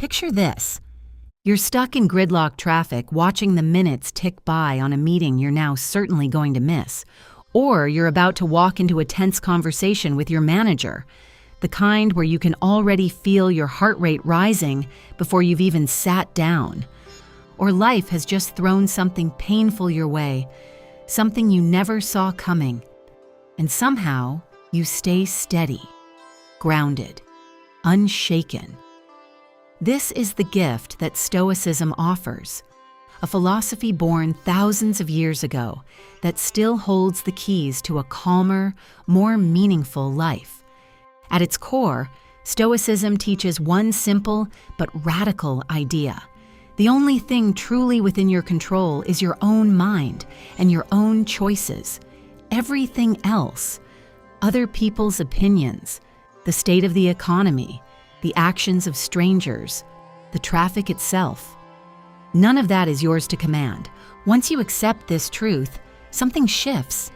Picture this. You're stuck in gridlock traffic watching the minutes tick by on a meeting you're now certainly going to miss. Or you're about to walk into a tense conversation with your manager, the kind where you can already feel your heart rate rising before you've even sat down. Or life has just thrown something painful your way, something you never saw coming. And somehow, you stay steady, grounded, unshaken. This is the gift that Stoicism offers, a philosophy born thousands of years ago that still holds the keys to a calmer, more meaningful life. At its core, Stoicism teaches one simple but radical idea. The only thing truly within your control is your own mind and your own choices. Everything else, other people's opinions, the state of the economy, the actions of strangers, the traffic itself. None of that is yours to command. Once you accept this truth, something shifts.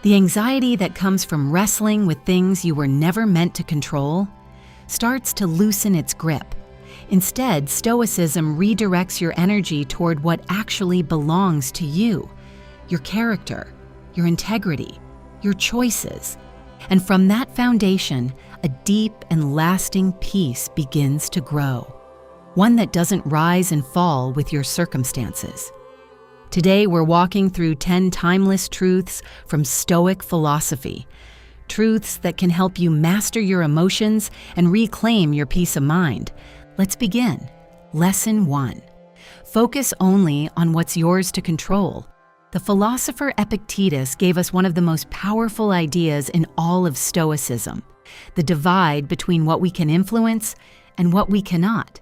The anxiety that comes from wrestling with things you were never meant to control starts to loosen its grip. Instead, Stoicism redirects your energy toward what actually belongs to you, your character, your integrity, your choices. And from that foundation, a deep and lasting peace begins to grow, one that doesn't rise and fall with your circumstances. Today, we're walking through 10 timeless truths from Stoic philosophy, truths that can help you master your emotions and reclaim your peace of mind. Let's begin. Lesson 1. Focus only on what's yours to control. The philosopher Epictetus gave us one of the most powerful ideas in all of Stoicism, the divide between what we can influence and what we cannot.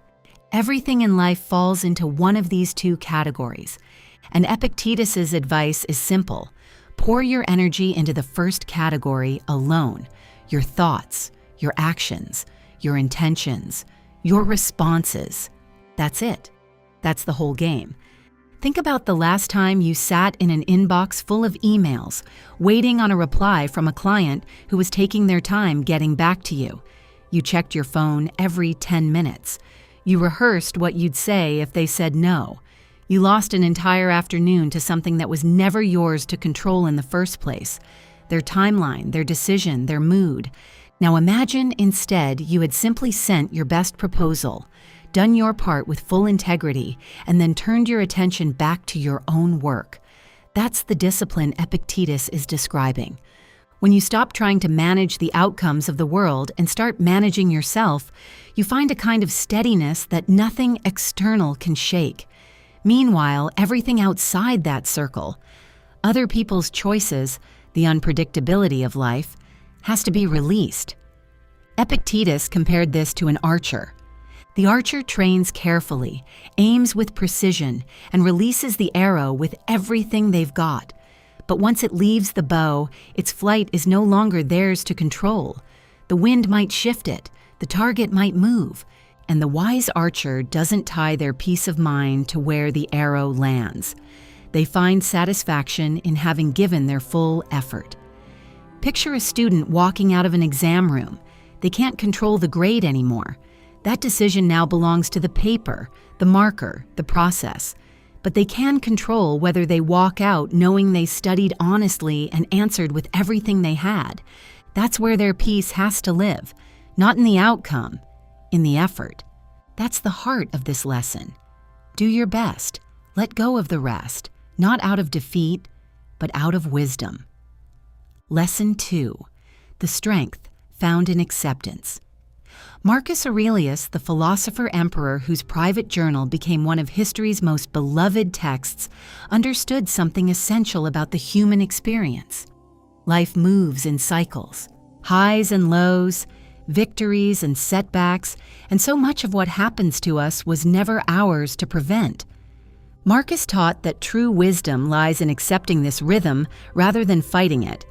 Everything in life falls into one of these two categories, and Epictetus's advice is simple. Pour your energy into the first category alone, your thoughts, your actions, your intentions, your responses. That's it. That's the whole game. Think about the last time you sat in an inbox full of emails, waiting on a reply from a client who was taking their time getting back to you. You checked your phone every 10 minutes. You rehearsed what you'd say if they said no. You lost an entire afternoon to something that was never yours to control in the first place. Their timeline, their decision, their mood. Now imagine instead you had simply sent your best proposal, done your part with full integrity, and then turned your attention back to your own work. That's the discipline Epictetus is describing. When you stop trying to manage the outcomes of the world and start managing yourself, you find a kind of steadiness that nothing external can shake. Meanwhile, everything outside that circle, other people's choices, the unpredictability of life, has to be released. Epictetus compared this to an archer. The archer trains carefully, aims with precision, and releases the arrow with everything they've got. But once it leaves the bow, its flight is no longer theirs to control. The wind might shift it, the target might move, and the wise archer doesn't tie their peace of mind to where the arrow lands. They find satisfaction in having given their full effort. Picture a student walking out of an exam room. They can't control the grade anymore. That decision now belongs to the paper, the marker, the process. But they can control whether they walk out knowing they studied honestly and answered with everything they had. That's where their peace has to live, not in the outcome, in the effort. That's the heart of this lesson. Do your best. Let go of the rest, not out of defeat, but out of wisdom. Lesson 2. The strength found in acceptance. Marcus Aurelius, the philosopher-emperor whose private journal became one of history's most beloved texts, understood something essential about the human experience. Life moves in cycles, highs and lows, victories and setbacks, and so much of what happens to us was never ours to prevent. Marcus taught that true wisdom lies in accepting this rhythm rather than fighting it.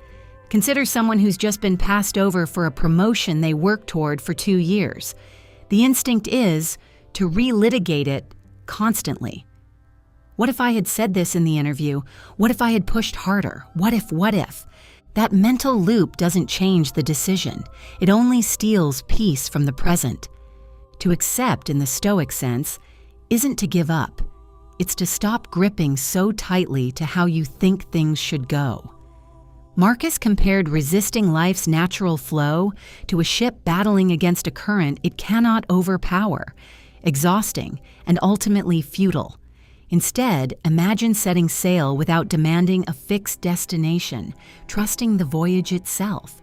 Consider someone who's just been passed over for a promotion they worked toward for 2 years. The instinct is to relitigate it constantly. What if I had said this in the interview? What if I had pushed harder? What if? That mental loop doesn't change the decision. It only steals peace from the present. To accept, in the Stoic sense, isn't to give up. It's to stop gripping so tightly to how you think things should go. Marcus compared resisting life's natural flow to a ship battling against a current it cannot overpower, exhausting and ultimately futile. Instead, imagine setting sail without demanding a fixed destination, trusting the voyage itself.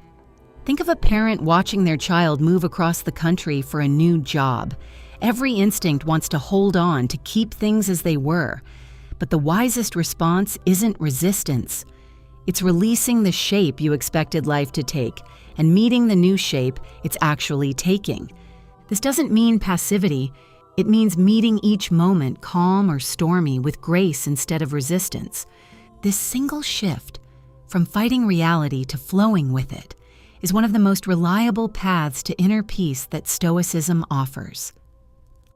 Think of a parent watching their child move across the country for a new job. Every instinct wants to hold on to keep things as they were, but the wisest response isn't resistance. It's releasing the shape you expected life to take and meeting the new shape it's actually taking. This doesn't mean passivity. It means meeting each moment, calm or stormy, with grace instead of resistance. This single shift, from fighting reality to flowing with it, is one of the most reliable paths to inner peace that Stoicism offers.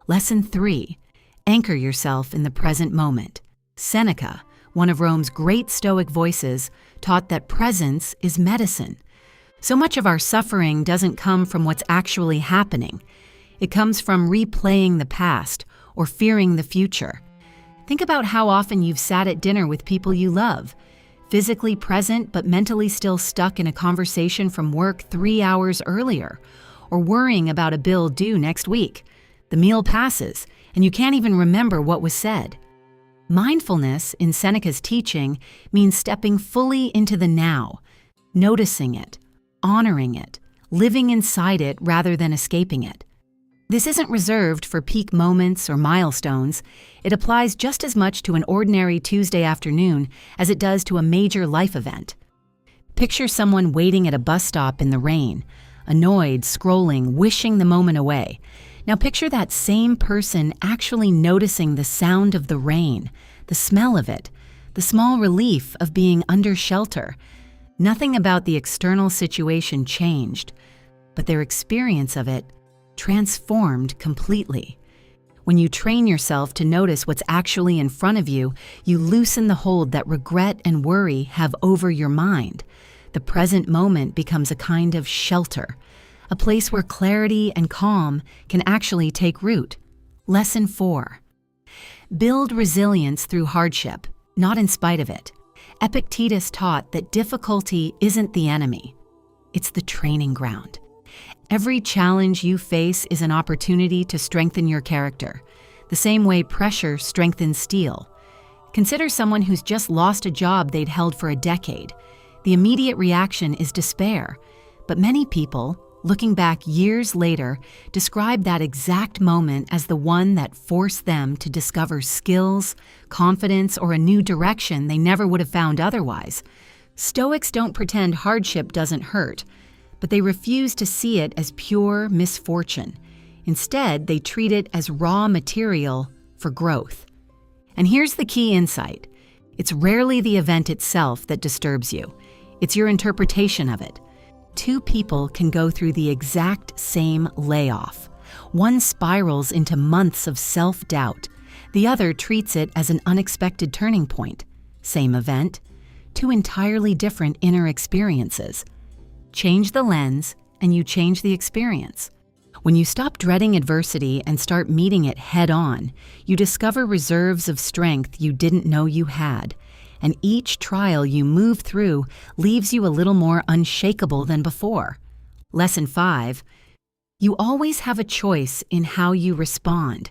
Lesson 3. Anchor yourself in the present moment. Seneca, one of Rome's great Stoic voices, taught that presence is medicine. So much of our suffering doesn't come from what's actually happening. It comes from replaying the past or fearing the future. Think about how often you've sat at dinner with people you love, physically present but mentally still stuck in a conversation from work 3 hours earlier, or worrying about a bill due next week. The meal passes, and you can't even remember what was said. Mindfulness, in Seneca's teaching, means stepping fully into the now, noticing it, honoring it, living inside it rather than escaping it. This isn't reserved for peak moments or milestones. It applies just as much to an ordinary Tuesday afternoon as it does to a major life event. Picture someone waiting at a bus stop in the rain, annoyed, scrolling, wishing the moment away. Now picture that same person actually noticing the sound of the rain, the smell of it, the small relief of being under shelter. Nothing about the external situation changed, but their experience of it transformed completely. When you train yourself to notice what's actually in front of you, you loosen the hold that regret and worry have over your mind. The present moment becomes a kind of shelter, a place where clarity and calm can actually take root. Lesson 4. Build resilience through hardship, not in spite of it. Epictetus taught that difficulty isn't the enemy. It's the training ground. Every challenge you face is an opportunity to strengthen your character, the same way pressure strengthens steel. Consider someone who's just lost a job they'd held for a decade. The immediate reaction is despair, but many people, looking back years later, describe that exact moment as the one that forced them to discover skills, confidence, or a new direction they never would have found otherwise. Stoics don't pretend hardship doesn't hurt, but they refuse to see it as pure misfortune. Instead, they treat it as raw material for growth. And here's the key insight. It's rarely the event itself that disturbs you. It's your interpretation of it. Two people can go through the exact same layoff. One spirals into months of self-doubt. The other treats it as an unexpected turning point. Same event, two entirely different inner experiences. Change the lens, and you change the experience. When you stop dreading adversity and start meeting it head-on, you discover reserves of strength you didn't know you had. And each trial you move through leaves you a little more unshakable than before. Lesson 5. You always have a choice in how you respond.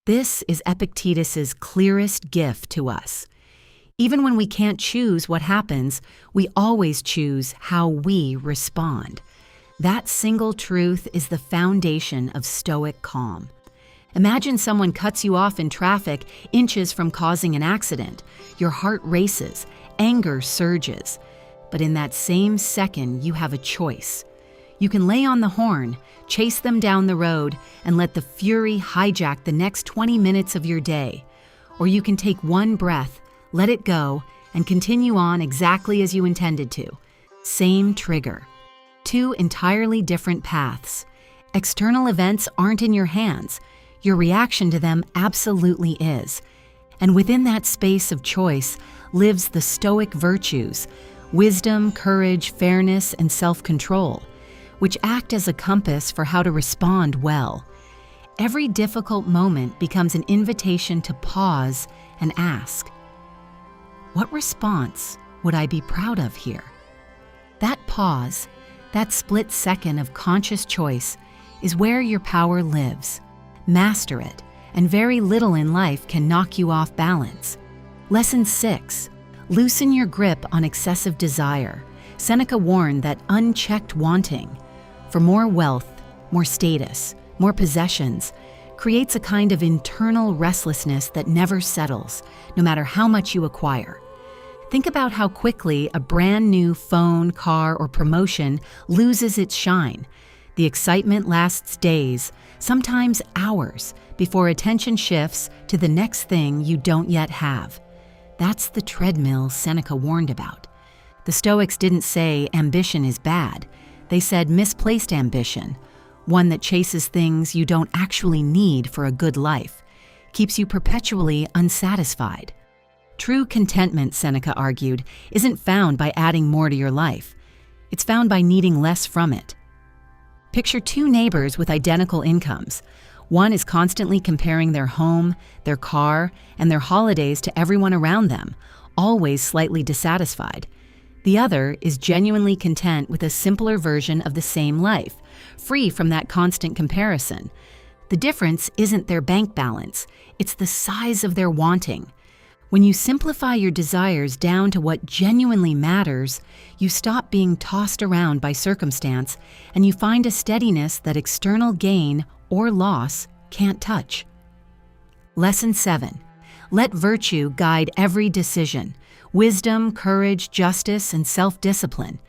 This is Epictetus's clearest gift to us. Even when we can't choose what happens, we always choose how we respond. That single truth is the foundation of Stoic calm. Imagine someone cuts you off in traffic inches from causing an accident. Your heart races, anger surges. But in that same second, you have a choice. You can lay on the horn, chase them down the road, and let the fury hijack the next 20 minutes of your day. Or you can take one breath, let it go, and continue on exactly as you intended to. Same trigger. Two entirely different paths. External events aren't in your hands. Your reaction to them absolutely is. And within that space of choice lives the Stoic virtues, wisdom, courage, fairness, and self-control, which act as a compass for how to respond well. Every difficult moment becomes an invitation to pause and ask, what response would I be proud of here? That pause, that split second of conscious choice, is where your power lives. Master it, and very little in life can knock you off balance. Lesson 6. Loosen your grip on excessive desire. Seneca warned that unchecked wanting for more wealth, more status, more possessions creates a kind of internal restlessness that never settles, no matter how much you acquire. Think about how quickly a brand new phone, car, or promotion loses its shine. The excitement lasts days, sometimes hours, before attention shifts to the next thing you don't yet have. That's the treadmill Seneca warned about. The Stoics didn't say ambition is bad. They said misplaced ambition, one that chases things you don't actually need for a good life, keeps you perpetually unsatisfied. True contentment, Seneca argued, isn't found by adding more to your life. It's found by needing less from it. Picture two neighbors with identical incomes. One is constantly comparing their home, their car, and their holidays to everyone around them, always slightly dissatisfied. The other is genuinely content with a simpler version of the same life, free from that constant comparison. The difference isn't their bank balance, it's the size of their wanting. When you simplify your desires down to what genuinely matters, you stop being tossed around by circumstance, and you find a steadiness that external gain or loss can't touch. Lesson 7. Let virtue guide every decision. Wisdom, courage, justice, and self-discipline.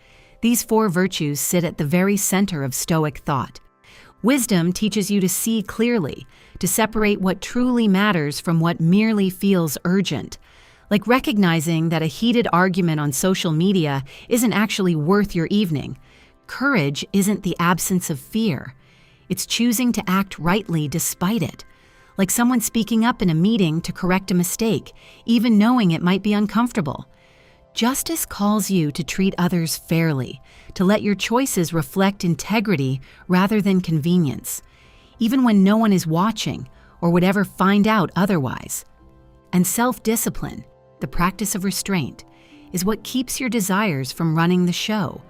These 4 virtues sit at the very center of Stoic thought. Wisdom teaches you to see clearly, to separate what truly matters from what merely feels urgent, like recognizing that a heated argument on social media isn't actually worth your evening. Courage isn't the absence of fear. It's choosing to act rightly despite it, like someone speaking up in a meeting to correct a mistake, even knowing it might be uncomfortable. Justice calls you to treat others fairly, to let your choices reflect integrity rather than convenience, even when no one is watching or would ever find out otherwise. And self-discipline, the practice of restraint, is what keeps your desires from running the show,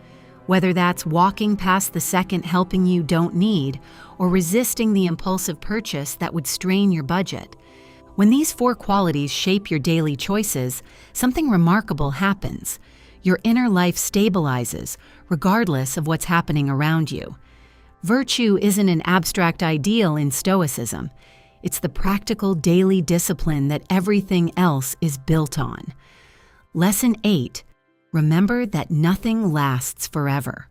whether that's walking past the second helping you don't need or resisting the impulsive purchase that would strain your budget. When these 4 qualities shape your daily choices, something remarkable happens. Your inner life stabilizes, regardless of what's happening around you. Virtue isn't an abstract ideal in Stoicism. It's the practical daily discipline that everything else is built on. Lesson 8. Remember that nothing lasts forever.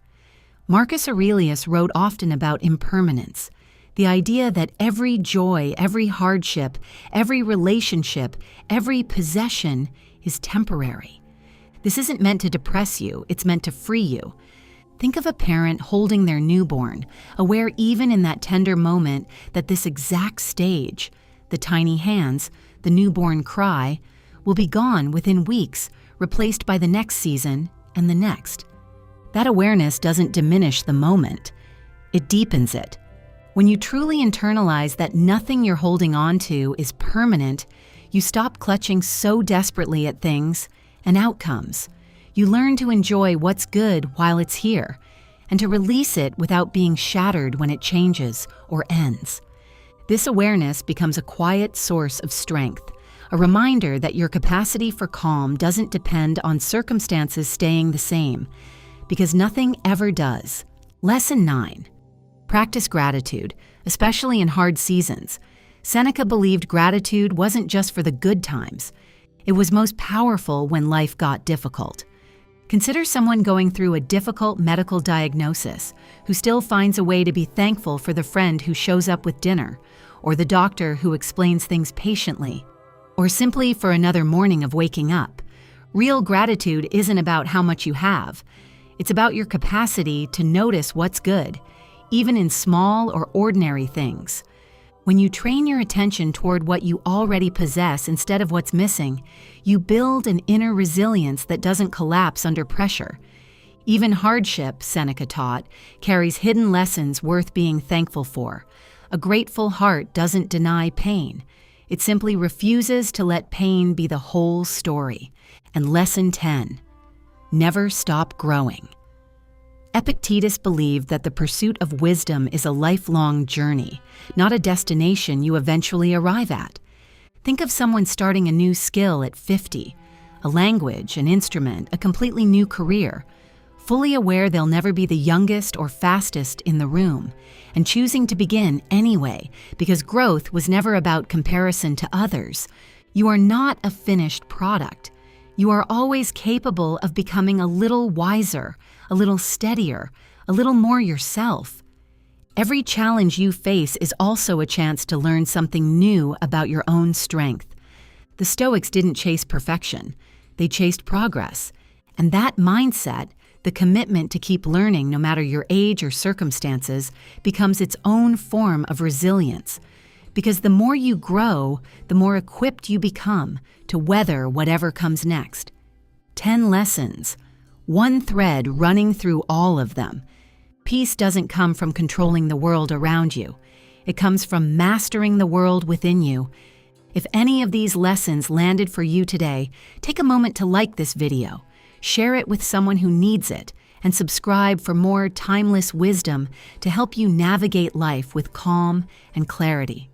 Marcus Aurelius wrote often about impermanence, the idea that every joy, every hardship, every relationship, every possession is temporary. This isn't meant to depress you, it's meant to free you. Think of a parent holding their newborn, aware even in that tender moment that this exact stage, the tiny hands, the newborn cry, will be gone within weeks, replaced by the next season and the next. That awareness doesn't diminish the moment, it deepens it. When you truly internalize that nothing you're holding on to is permanent, you stop clutching so desperately at things and outcomes. You learn to enjoy what's good while it's here, and to release it without being shattered when it changes or ends. This awareness becomes a quiet source of strength, a reminder that your capacity for calm doesn't depend on circumstances staying the same, because nothing ever does. Lesson 9. Practice gratitude, especially in hard seasons. Seneca believed gratitude wasn't just for the good times. It was most powerful when life got difficult. Consider someone going through a difficult medical diagnosis who still finds a way to be thankful for the friend who shows up with dinner, or the doctor who explains things patiently, or simply for another morning of waking up. Real gratitude isn't about how much you have. It's about your capacity to notice what's good, even in small or ordinary things. When you train your attention toward what you already possess instead of what's missing, you build an inner resilience that doesn't collapse under pressure. Even hardship, Seneca taught, carries hidden lessons worth being thankful for. A grateful heart doesn't deny pain. It simply refuses to let pain be the whole story. And lesson 10, never stop growing. Epictetus believed that the pursuit of wisdom is a lifelong journey, not a destination you eventually arrive at. Think of someone starting a new skill at 50, a language, an instrument, a completely new career, fully aware they'll never be the youngest or fastest in the room, and choosing to begin anyway because growth was never about comparison to others. You are not a finished product. You are always capable of becoming a little wiser, a little steadier, a little more yourself. Every challenge you face is also a chance to learn something new about your own strength. The Stoics didn't chase perfection. They chased progress. And that mindset, the commitment to keep learning no matter your age or circumstances, becomes its own form of resilience. Because the more you grow, the more equipped you become to weather whatever comes next. 10 lessons, one thread running through all of them. Peace doesn't come from controlling the world around you. It comes from mastering the world within you. If any of these lessons landed for you today, take a moment to like this video, share it with someone who needs it, and subscribe for more timeless wisdom to help you navigate life with calm and clarity.